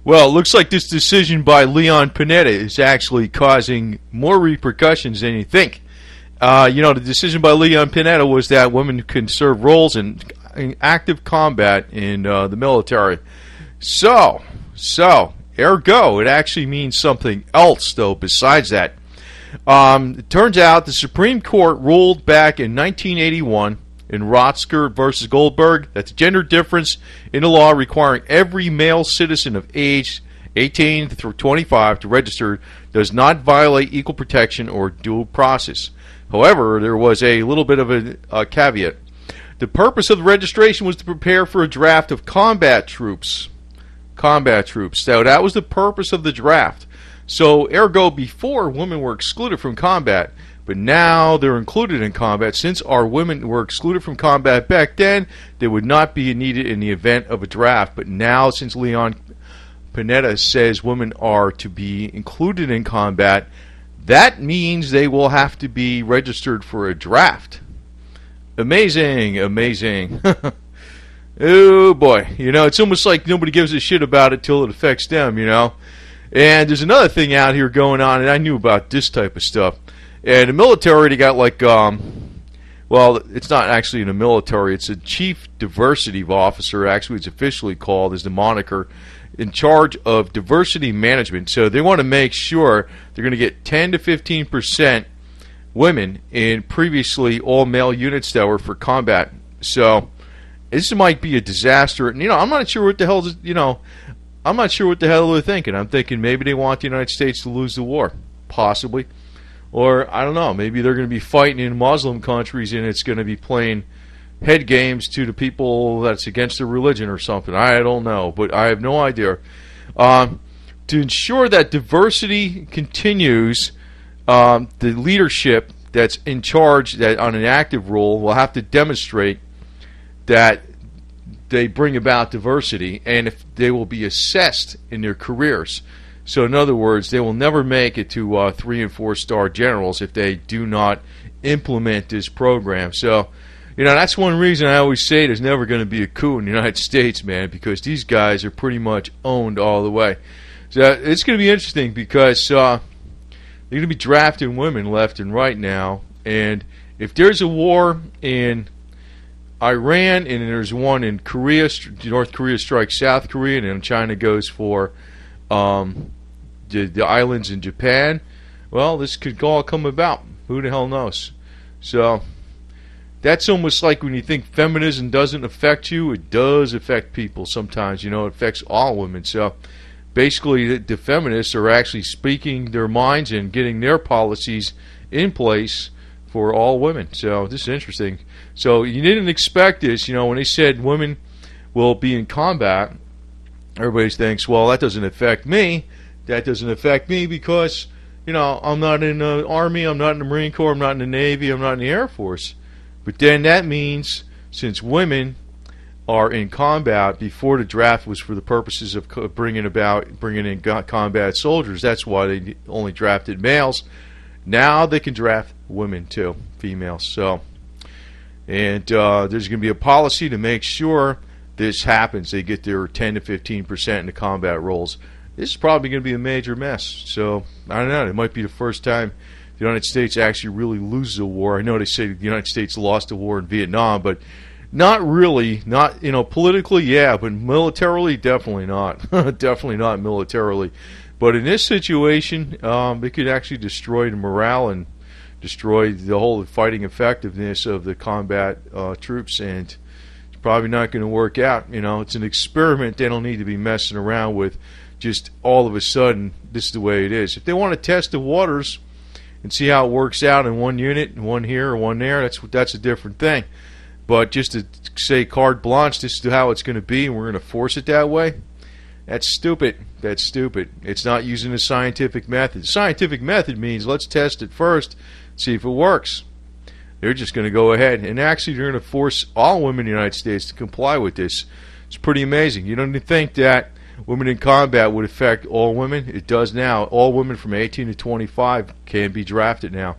Well, it looks like this decision by Leon Panetta is actually causing more repercussions than you think. The decision by Leon Panetta was that women can serve roles in active combat in the military. So, ergo, it actually means something else, though, besides that. It turns out the Supreme Court ruled back in 1981 in Rotzker versus Goldberg that the gender difference in the law requiring every male citizen of age 18 through 25 to register does not violate equal protection or due process. However, there was a little bit of a caveat. The purpose of the registration was to prepare for a draft of combat troops. So that was the purpose of the draft. So, ergo, before, women were excluded from combat, but now they're included in combat. Since our women were excluded from combat back then, they would not be needed in the event of a draft. But now, since Leon Panetta says women are to be included in combat, that means they will have to be registered for a draft. Amazing. Oh, boy. It's almost like nobody gives a shit about it till it affects them, And there's another thing out here going on, and I knew about this type of stuff. And the military, they got it's not actually in the military. It's a chief diversity officer, actually it's officially called, is the moniker, in charge of diversity management. So they want to make sure they're going to get 10 to 15% women in previously all-male units that were for combat. So this might be a disaster. And, I'm not sure what the hell I'm not sure what the hell they're thinking. I'm thinking maybe they want the United States to lose the war. Possibly. Or, I don't know, maybe they're going to be fighting in Muslim countries and it's going to be playing head games to the people that's against their religion or something. I don't know, but I have no idea. To ensure that diversity continues, the leadership that's in charge, that on an active role, will have to demonstrate that they bring about diversity, and if they will be assessed in their careers. So in other words, they will never make it to 3- and 4-star generals if they do not implement this program. So, that's one reason I always say there's never going to be a coup in the United States, man, because these guys are pretty much owned all the way. So it's going to be interesting because they're going to be drafting women left and right now, and if there's a war in Iran and there's one in Korea, North Korea strikes South Korea, and then China goes for the islands in Japan, well, this could all come about. Who the hell knows? So that's almost like when you think feminism doesn't affect you, it does affect people sometimes. It affects all women. So basically the feminists are actually speaking their minds and getting their policies in place for all women. So this is interesting. So you didn't expect this, when they said women will be in combat, everybody thinks, well, that doesn't affect me. That doesn't affect me because, I'm not in the Army, I'm not in the Marine Corps, I'm not in the Navy, I'm not in the Air Force. But then that means since women are in combat before the draft was for the purposes of bringing in combat soldiers, that's why they only drafted males. Now they can draft women too, females. So, and there's going to be a policy to make sure this happens. They get their 10 to 15% in the combat roles. This is probably going to be a major mess. So, I don't know. It might be the first time the United States actually really loses a war. I know they say the United States lost a war in Vietnam, but not really. Not, politically, yeah, but militarily, definitely not. Definitely not militarily. But in this situation, it could actually destroy the morale and destroy the whole fighting effectiveness of the combat troops, and it's probably not going to work out. It's an experiment they don't need to be messing around with. Just all of a sudden, this is the way it is. If they want to test the waters and see how it works out in one unit, and one here or one there, that's a different thing. But just to say carte blanche, this is how it's going to be, and we're going to force it that way, that's stupid. That's stupid. It's not using the scientific method. The scientific method means let's test it first, see if it works. They're just going to go ahead, and actually they're going to force all women in the United States to comply with this. It's pretty amazing. You don't think that women in combat would affect all women? It does now. All women from 18 to 25 can be drafted now.